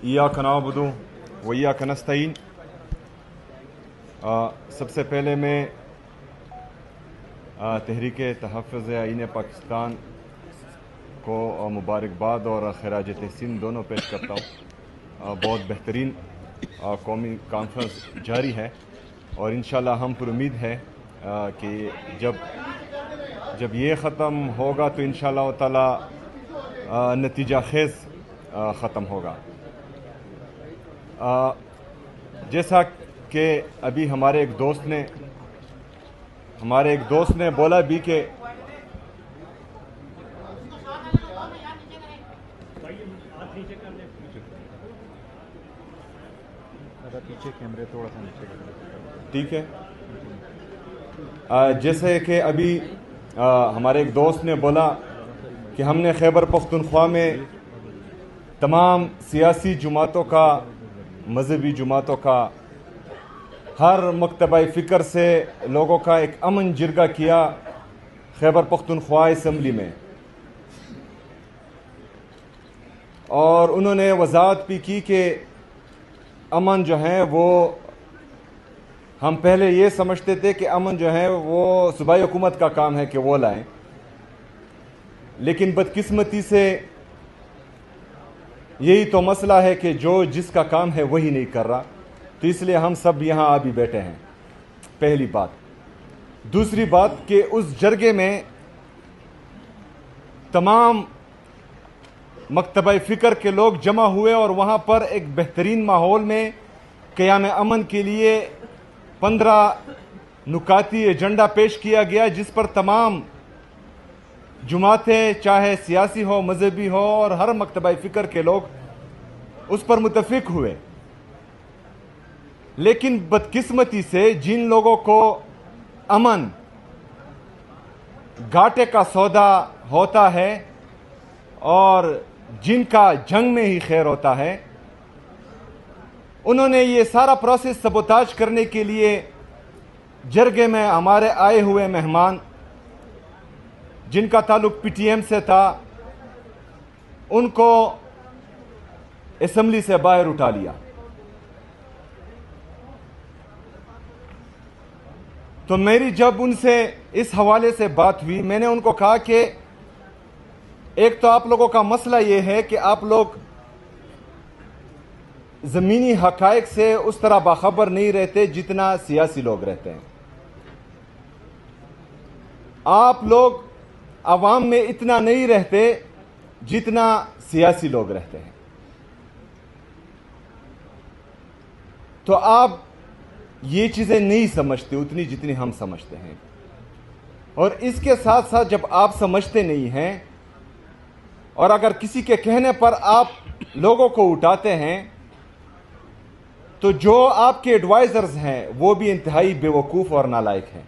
ایاک نعبد و ایاک نستعین۔ سب سے پہلے میں تحریک تحفظ آئین پاکستان کو مبارکباد اور خراج تحسین دونوں پیش کرتا ہوں۔ بہت بہترین قومی کانفرنس جاری ہے اور انشاءاللہ ہم پر امید ہے کہ جب یہ ختم ہوگا تو انشاءاللہ تعالی نتیجہ خیز ختم ہوگا۔ جیسا کہ ابھی ہمارے ایک دوست نے بولا بھی کہ پیچھے کیمرے تھوڑا سا نیچے ٹھیک ہے، جیسے کہ ابھی ہمارے ایک دوست نے بولا کہ ہم نے خیبر پختونخوا میں تمام سیاسی جماعتوں کا، مذہبی جماعتوں کا، ہر مکتبہ فکر سے لوگوں کا ایک امن جرگہ کیا خیبر پختونخوا اسمبلی میں، اور انہوں نے وضاحت بھی کی کہ امن جو ہے وہ ہم پہلے یہ سمجھتے تھے کہ امن جو ہے وہ صوبائی حکومت کا کام ہے کہ وہ لائیں، لیکن بدقسمتی سے یہی تو مسئلہ ہے کہ جو جس کا کام ہے وہی نہیں کر رہا، تو اس لیے ہم سب یہاں آ بھی بیٹھے ہیں۔ پہلی بات۔ دوسری بات کہ اس جرگے میں تمام مکتبہ فکر کے لوگ جمع ہوئے اور وہاں پر ایک بہترین ماحول میں قیام امن کے لیے 15 نکاتی ایجنڈا پیش کیا گیا، جس پر تمام جماعتیں، چاہے سیاسی ہو، مذہبی ہو، اور ہر مکتبہ فکر کے لوگ اس پر متفق ہوئے۔ لیکن بدقسمتی سے جن لوگوں کو امن گھاٹے کا سودا ہوتا ہے اور جن کا جنگ میں ہی خیر ہوتا ہے، انہوں نے یہ سارا پروسیس سبوتاج کرنے کے لیے جرگے میں ہمارے آئے ہوئے مہمان جن کا تعلق پی ٹی ایم سے تھا، ان کو اسمبلی سے باہر اٹھا لیا۔ تو میری جب ان سے اس حوالے سے بات ہوئی، میں نے ان کو کہا کہ ایک تو آپ لوگوں کا مسئلہ یہ ہے کہ آپ لوگ زمینی حقائق سے اس طرح باخبر نہیں رہتے جتنا سیاسی لوگ رہتے ہیں۔ آپ لوگ عوام میں اتنا نہیں رہتے جتنا سیاسی لوگ رہتے ہیں، تو آپ یہ چیزیں نہیں سمجھتے اتنی جتنی ہم سمجھتے ہیں، اور اس کے ساتھ ساتھ جب آپ سمجھتے نہیں ہیں اور اگر کسی کے کہنے پر آپ لوگوں کو اٹھاتے ہیں، تو جو آپ کے ایڈوائزرز ہیں وہ بھی انتہائی بے وقوف اور نالائق ہیں،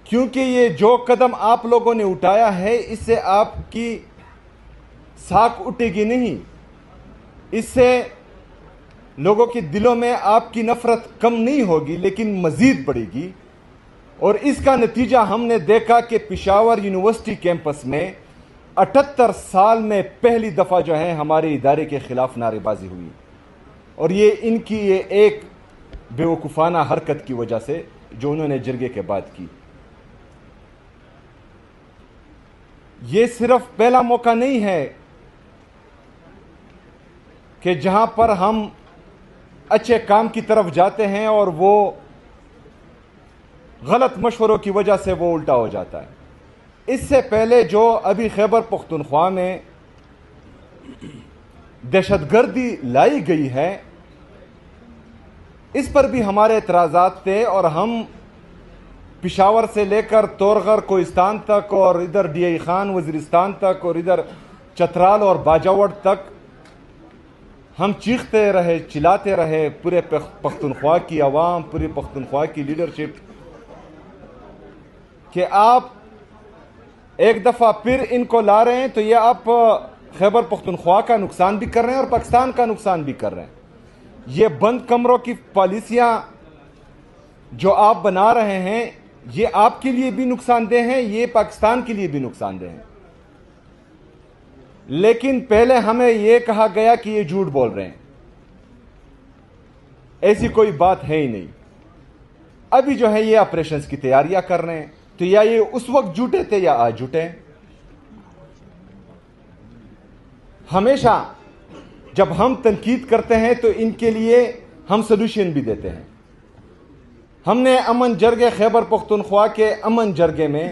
کیونکہ یہ جو قدم آپ لوگوں نے اٹھایا ہے اس سے آپ کی ساکھ اٹھے گی نہیں، اس سے لوگوں کے دلوں میں آپ کی نفرت کم نہیں ہوگی لیکن مزید بڑھے گی۔ اور اس کا نتیجہ ہم نے دیکھا کہ پشاور یونیورسٹی کیمپس میں 78 سال میں پہلی دفعہ جو ہے ہمارے ادارے کے خلاف نعرے بازی ہوئی، اور یہ ان کی یہ ایک بے وقوفانہ حرکت کی وجہ سے جو انہوں نے جرگے کے بعد کی۔ یہ صرف پہلا موقع نہیں ہے کہ جہاں پر ہم اچھے کام کی طرف جاتے ہیں اور وہ غلط مشوروں کی وجہ سے وہ الٹا ہو جاتا ہے۔ اس سے پہلے جو ابھی خیبر پختونخوا میں دہشت گردی لائی گئی ہے، اس پر بھی ہمارے اعتراضات تھے، اور ہم پشاور سے لے کر تورغر کوہستان تک اور ادھر ڈی آئی خان وزیرستان تک اور ادھر چترال اور باجاوڑ تک ہم چیختے رہے، چلاتے رہے، پورے پختونخوا کی عوام، پورے پختونخوا کی لیڈرشپ، کہ آپ ایک دفعہ پھر ان کو لا رہے ہیں تو یہ آپ خیبر پختونخوا کا نقصان بھی کر رہے ہیں اور پاکستان کا نقصان بھی کر رہے ہیں۔ یہ بند کمروں کی پالیسیاں جو آپ بنا رہے ہیں یہ آپ کے لیے بھی نقصان دہ ہیں، یہ پاکستان کے لیے بھی نقصان دہ ہیں۔ لیکن پہلے ہمیں یہ کہا گیا کہ یہ جھوٹ بول رہے ہیں. ایسی کوئی بات ہے ہی نہیں. ابھی جو ہے یہ آپریشنز کی تیاریاں کر رہے ہیں, تو یا یہ اس وقت جھوٹے تھے یا آج جھوٹے ہیں. ہمیشہ جب ہم تنقید کرتے ہیں تو ان کے لیے ہم سلوشن بھی دیتے ہیں. ہم نے امن جرگے خیبر پختونخوا کے امن جرگے میں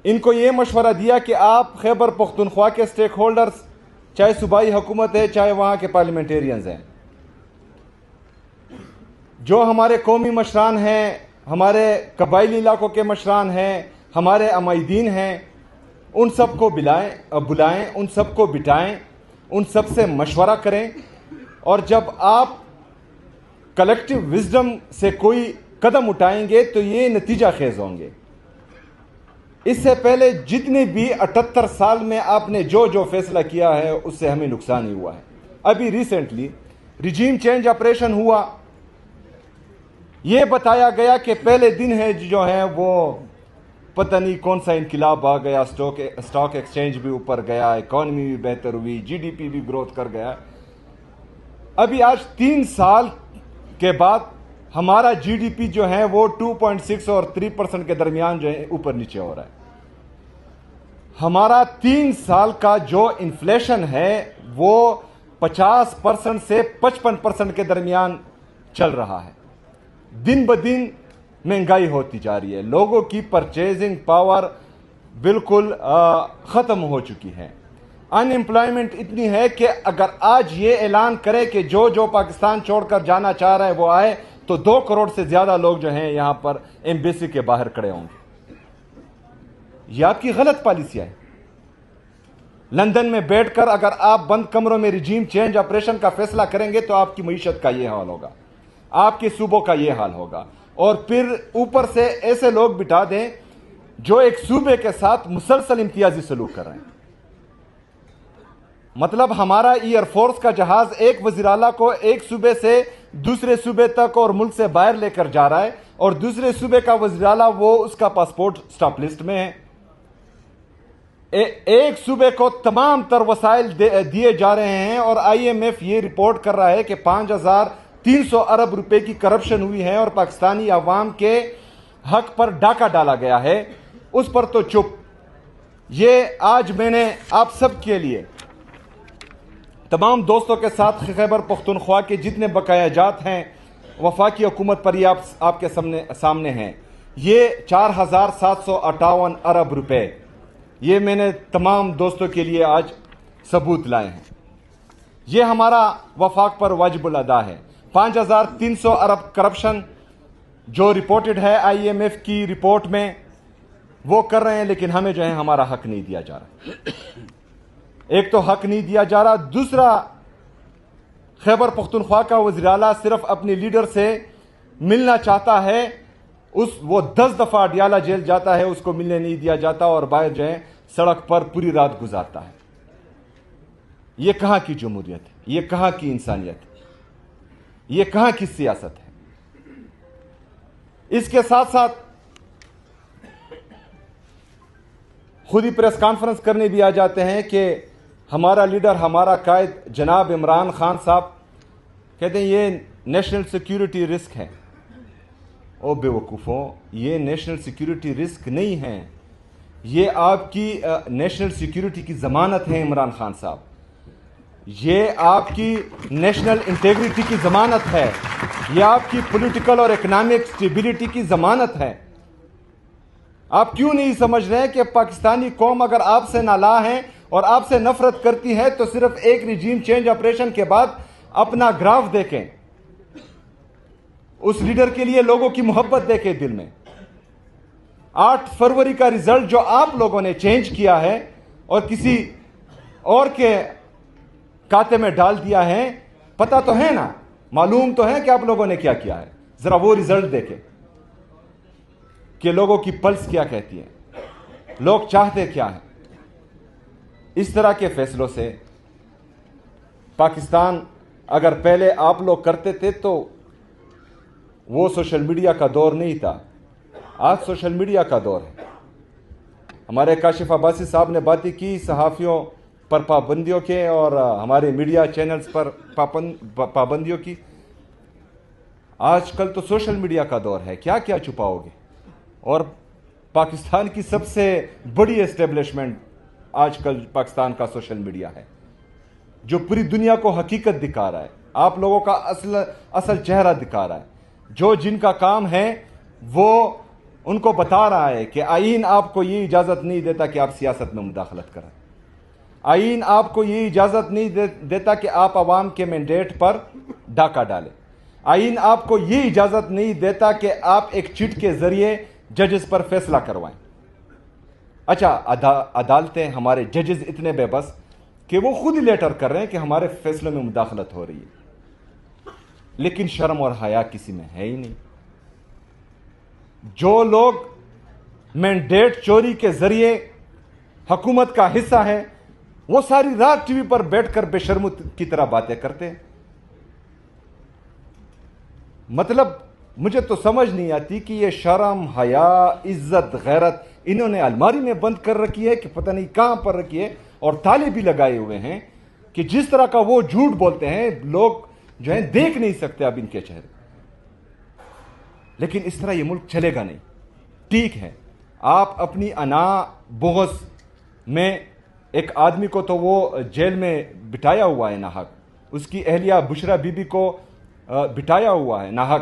ان کو یہ مشورہ دیا کہ آپ خیبر پختونخوا کے سٹیک ہولڈرز, چاہے صوبائی حکومت ہے چاہے وہاں کے پارلیمنٹیرینز ہیں, جو ہمارے قومی مشران ہیں, ہمارے قبائلی علاقوں کے مشران ہیں, ہمارے عمائدین ہیں, ان سب کو بلائیں, ان سب کو بٹھائیں, ان سب سے مشورہ کریں, اور جب آپ کلیکٹیو وزڈم سے کوئی قدم اٹھائیں گے تو یہ نتیجہ خیز ہوں گے. اس سے پہلے جتنے بھی 78 سال میں آپ نے جو فیصلہ کیا ہے اس سے ہمیں نقصان ہی ہوا ہے. ابھی ریسنٹلی ریجیم چینج آپریشن ہوا, یہ بتایا گیا کہ پہلے دن ہے جو ہے وہ پتہ نہیں کون سا انقلاب آ گیا, اسٹاک ایکسچینج بھی اوپر گیا, اکانومی بھی بہتر ہوئی, جی ڈی پی بھی گروتھ کر گیا. ابھی آج 3 سال کے بعد ہمارا جی ڈی پی جو ہے وہ 2.6 اور 3% کے درمیان جو ہے اوپر نیچے ہو رہا ہے. ہمارا 3 سال کا جو انفلیشن ہے وہ 50% سے 55% کے درمیان چل رہا ہے. دن بدن مہنگائی ہوتی جا رہی ہے, لوگوں کی پرچیزنگ پاور بالکل ختم ہو چکی ہے. ان امپلائمنٹ اتنی ہے کہ اگر آج یہ اعلان کرے کہ جو پاکستان چھوڑ کر جانا چاہ رہا ہے وہ آئے, تو 2 کروڑ سے زیادہ لوگ جو ہیں یہاں پر ایمبیسی کے باہر کھڑے ہوں گے. یہ آپ کی غلط پالیسیاں ہیں. لندن میں بیٹھ کر اگر آپ بند کمروں میں ریجیم چینج آپریشن کا فیصلہ کریں گے تو آپ کی معیشت کا یہ حال ہوگا, آپ کے صوبوں کا یہ حال ہوگا, اور پھر اوپر سے ایسے لوگ بٹھا دیں جو ایک صوبے کے ساتھ مسلسل امتیازی سلوک کر رہے ہیں. مطلب ہمارا ایئر فورس کا جہاز ایک وزیر اعلیٰ کو ایک صوبے سے دوسرے صوبے تک اور ملک سے باہر لے کر جا رہا ہے, اور دوسرے صوبے کا وزیر اعلیٰ وہ اس کا پاسپورٹ سٹاپ لسٹ میں ہے. ایک صوبے کو تمام تر وسائل دیے جا رہے ہیں, اور آئی ایم ایف یہ رپورٹ کر رہا ہے کہ 5,300 ارب روپے کی کرپشن ہوئی ہے اور پاکستانی عوام کے حق پر ڈاکہ ڈالا گیا ہے. اس پر تو چپ. یہ آج میں نے آپ سب کے لیے تمام دوستوں کے ساتھ خیبر پختونخوا کے جتنے بقایا جات ہیں وفاقی حکومت پر یہ آپ کے سامنے ہیں. یہ 4,758 ارب روپے یہ میں نے تمام دوستوں کے لیے آج ثبوت لائے ہیں. یہ ہمارا وفاق پر واجب الادا ہے. 5,300 ارب کرپشن جو رپورٹڈ ہے آئی ایم ایف کی رپورٹ میں وہ کر رہے ہیں, لیکن ہمیں جو ہے ہمارا حق نہیں دیا جا رہا. ایک تو حق نہیں دیا جا رہا, دوسرا خیبر پختونخوا کا وزیر اعلیٰ صرف اپنی لیڈر سے ملنا چاہتا ہے, وہ 10 دفعہ ڈیالہ جیل جاتا ہے, اس کو ملنے نہیں دیا جاتا, اور باہر جو ہے سڑک پر پوری رات گزارتا ہے. یہ کہاں کی جمہوریت ہے؟ یہ کہاں کی انسانیت ہے؟ یہ کہاں کی سیاست ہے؟ اس کے ساتھ ساتھ خود ہی پریس کانفرنس کرنے بھی آ جاتے ہیں کہ ہمارا لیڈر, ہمارا قائد جناب عمران خان صاحب کہتے ہیں یہ نیشنل سیکیورٹی رسک ہے. او بے وقوفوں, یہ نیشنل سیکیورٹی رسک نہیں ہے, یہ آپ کی نیشنل سیکیورٹی کی ضمانت ہے عمران خان صاحب. یہ آپ کی نیشنل انٹیگریٹی کی ضمانت ہے, یہ آپ کی پولیٹیکل اور اکنامک سٹیبلٹی کی ضمانت ہے. آپ کیوں نہیں سمجھ رہے کہ پاکستانی قوم اگر آپ سے نالاں ہے اور آپ سے نفرت کرتی ہے تو صرف ایک ریجیم چینج آپریشن کے بعد اپنا گراف دیکھیں, اس لیڈر کے لیے لوگوں کی محبت دیکھیں دل میں. 8 فروری کا ریزلٹ جو آپ لوگوں نے چینج کیا ہے اور کسی اور کے کھاتے میں ڈال دیا ہے, پتہ تو ہے نا, معلوم تو ہے کہ آپ لوگوں نے کیا کیا ہے. ذرا وہ ریزلٹ دیکھیں کہ لوگوں کی پلس کیا کہتی ہے, لوگ چاہتے کیا ہیں. اس طرح کے فیصلوں سے پاکستان اگر پہلے آپ لوگ کرتے تھے تو وہ سوشل میڈیا کا دور نہیں تھا, آج سوشل میڈیا کا دور ہے. ہمارے کاشف عباسی صاحب نے باتیں کی صحافیوں پر پابندیوں کے اور ہمارے میڈیا چینلز پر پابندیوں کی. آج کل تو سوشل میڈیا کا دور ہے, کیا کیا چھپاؤ گے؟ اور پاکستان کی سب سے بڑی اسٹیبلشمنٹ آج کل پاکستان کا سوشل میڈیا ہے, جو پوری دنیا کو حقیقت دکھا رہا ہے, آپ لوگوں کا اصل چہرہ دکھا رہا ہے. جو جن کا کام ہے وہ ان کو بتا رہا ہے کہ آئین آپ کو یہ اجازت نہیں دیتا کہ آپ سیاست میں مداخلت کریں. آئین آپ کو یہ اجازت نہیں دیتا کہ آپ عوام کے مینڈیٹ پر ڈاکہ ڈالیں. آئین آپ کو یہ اجازت نہیں دیتا کہ آپ ایک چٹ کے ذریعے ججز پر فیصلہ کروائیں. اچھا, عدالتیں, ہمارے ججز اتنے بے بس کہ وہ خود ہی لیٹر کر رہے ہیں کہ ہمارے فیصلوں میں مداخلت ہو رہی ہے, لیکن شرم اور حیا کسی میں ہے ہی نہیں. جو لوگ مینڈیٹ چوری کے ذریعے حکومت کا حصہ ہیں وہ ساری رات ٹی وی پر بیٹھ کر بے شرم کی طرح باتیں کرتے ہیں. مطلب مجھے تو سمجھ نہیں آتی کہ یہ شرم, حیا, عزت, غیرت انہوں نے الماری میں بند کر رکھی ہے کہ پتہ نہیں کہاں پر رکھی ہے, اور تالے بھی لگائے ہوئے ہیں کہ جس طرح کا وہ جھوٹ بولتے ہیں لوگ جو ہیں دیکھ نہیں سکتے اب ان کے چہرے. لیکن اس طرح یہ ملک چلے گا نہیں. ٹھیک ہے, آپ اپنی انا بغض میں ایک آدمی کو تو وہ جیل میں بٹھایا ہوا ہے ناحق, اس کی اہلیہ بشرا بی بی کو بٹھایا ہوا ہے ناحق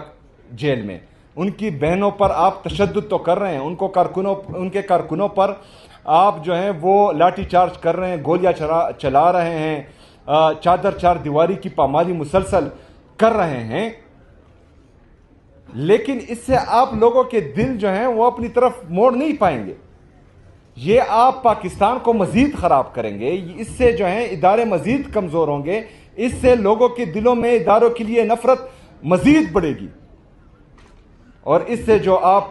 جیل میں, ان کی بہنوں پر آپ تشدد تو کر رہے ہیں, ان کے کارکنوں پر آپ جو ہیں وہ لاٹھی چارج کر رہے ہیں, گولیاں چلا رہے ہیں, چادر چار دیواری کی پامالی مسلسل کر رہے ہیں. لیکن اس سے آپ لوگوں کے دل جو ہیں وہ اپنی طرف موڑ نہیں پائیں گے. یہ آپ پاکستان کو مزید خراب کریں گے, اس سے جو ہیں ادارے مزید کمزور ہوں گے, اس سے لوگوں کے دلوں میں اداروں کے لیے نفرت مزید بڑھے گی, اور اس سے جو آپ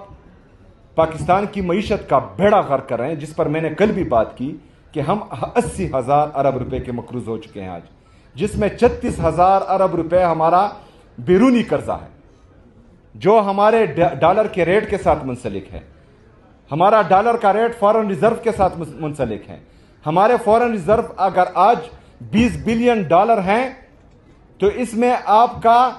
پاکستان کی معیشت کا بیڑا غرق کر رہے ہیں, جس پر میں نے کل بھی بات کی کہ ہم 80,000 ارب روپے کے مقروض ہو چکے ہیں آج, جس میں 36,000 ارب روپے ہمارا بیرونی قرضہ ہے جو ہمارے ڈالر کے ریٹ کے ساتھ منسلک ہے. ہمارا ڈالر کا ریٹ فارن ریزرو کے ساتھ منسلک ہے. ہمارے فارن ریزرو اگر آج 20 بلین ڈالر ہیں تو اس میں آپ کا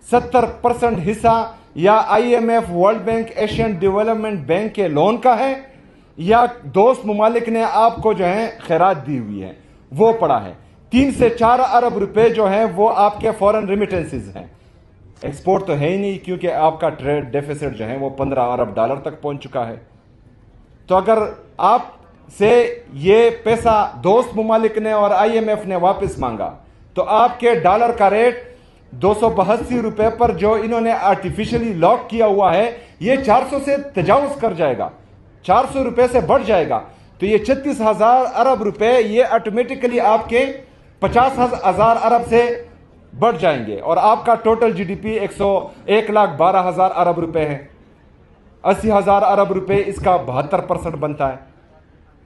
70% حصہ یا I M F, world bank, Asian development bank کے لون کا ہے, یا دوست ممالک نے آپ کو جو ہے خیرات دی ہوئی ہے وہ پڑا ہے. 3 سے 4 ارب روپے جو ہیں وہ آپ کے فورن ریمیٹنسز ہیں. ایکسپورٹ تو ہے ہی نہیں کیونکہ آپ کا ٹریڈ ڈیفیسٹ جو ہے وہ 15 ارب ڈالر تک پہنچ چکا ہے. تو اگر آپ سے یہ پیسہ دوست ممالک نے اور آئی ایم ایف نے واپس مانگا تو آپ کے ڈالر کا ریٹ 282 روپے پر جو انہوں نے آرٹیفیشلی لاک کیا ہوا ہے یہ 400 سے تجاوز کر جائے گا, 400 روپے سے بڑھ جائے گا. تو یہ 36,000 ارب روپے یہ آٹومیٹکلی آپ کے 50,000 ارب سے بڑھ جائیں گے, اور آپ کا ٹوٹل جی ڈی پی 1,12,000 ارب روپے ہے. 80,000 ارب روپے اس کا 72% بنتا ہے.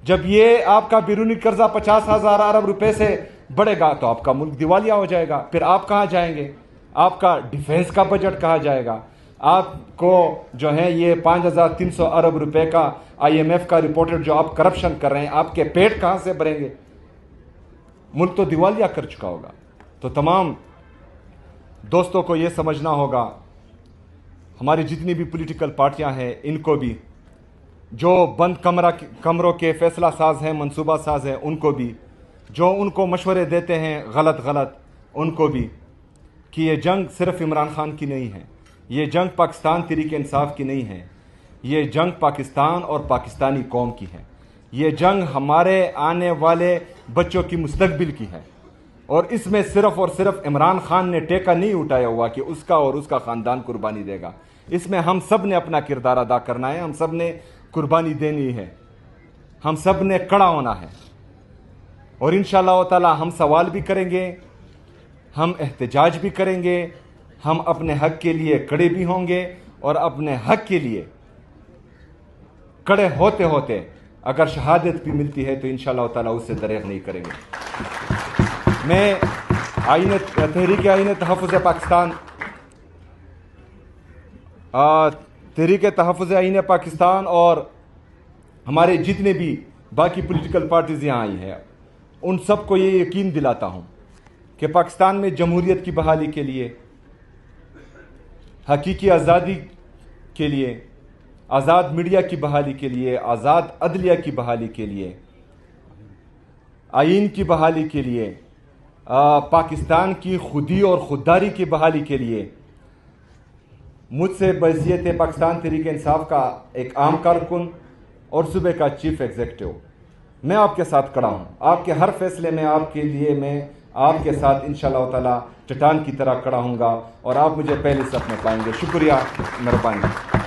جب یہ آپ کا بیرونی قرضہ 50,000 ارب روپے سے بڑھے گا تو آپ کا ملک دیوالیہ ہو جائے گا. پھر آپ کہاں جائیں گے؟ آپ کا ڈیفینس کا بجٹ کہاں جائے گا؟ آپ کو جو ہے یہ 5,300 ارب روپے کا آئی ایم ایف کا رپورٹڈ جو آپ کرپشن کر رہے ہیں, آپ کے پیٹ کہاں سے بھریں گے؟ ملک تو دیوالیہ کر چکا ہوگا. تو تمام دوستوں کو یہ سمجھنا ہوگا, ہماری جتنی بھی پولیٹیکل پارٹیاں ہیں ان کو بھی, جو بند کمروں کے فیصلہ ساز ہیں, منصوبہ ساز ہیں, ان کو بھی, جو ان کو مشورے دیتے ہیں غلط ان کو بھی, کہ یہ جنگ صرف عمران خان کی نہیں ہے, یہ جنگ پاکستان تحریک انصاف کی نہیں ہے, یہ جنگ پاکستان اور پاکستانی قوم کی ہے. یہ جنگ ہمارے آنے والے بچوں کی مستقبل کی ہے, اور اس میں صرف اور صرف عمران خان نے ٹیکہ نہیں اٹھایا ہوا کہ اس کا اور اس کا خاندان قربانی دے گا. اس میں ہم سب نے اپنا کردار ادا کرنا ہے, ہم سب نے قربانی دینی ہے, ہم سب نے کڑا ہونا ہے, اور انشاءاللہ تعالی ہم سوال بھی کریں گے, ہم احتجاج بھی کریں گے, ہم اپنے حق کے لیے کڑے بھی ہوں گے, اور اپنے حق کے لیے کڑے ہوتے ہوتے اگر شہادت بھی ملتی ہے تو انشاءاللہ تعالی اس سے دریغ نہیں کریں گے. میں تحریک آئین تحفظ پاکستان تحریک تحفظ آئین پاکستان اور ہمارے جتنے بھی باقی پولیٹیکل پارٹیز یہاں آئی ہیں ان سب کو یہ یقین دلاتا ہوں کہ پاکستان میں جمہوریت کی بحالی کے لیے، حقیقی آزادی کے لیے، آزاد میڈیا کی بحالی کے لیے، آزاد عدلیہ کی بحالی کے لیے، آئین کی بحالی کے لیے، پاکستان کی خودی اور خودداری کی بحالی کے لیے مجھ سے بحیثیت پاکستان تحریک انصاف کا ایک عام کارکن اور صوبے کا چیف ایگزیکٹو میں آپ کے ساتھ کھڑا ہوں. آپ کے ہر فیصلے میں آپ کے لیے میں آپ کے ساتھ انشاءاللہ تعالی چٹان کی طرح کھڑا ہوں گا اور آپ مجھے پہلے صف میں پائیں گے. شکریہ، مہربانی.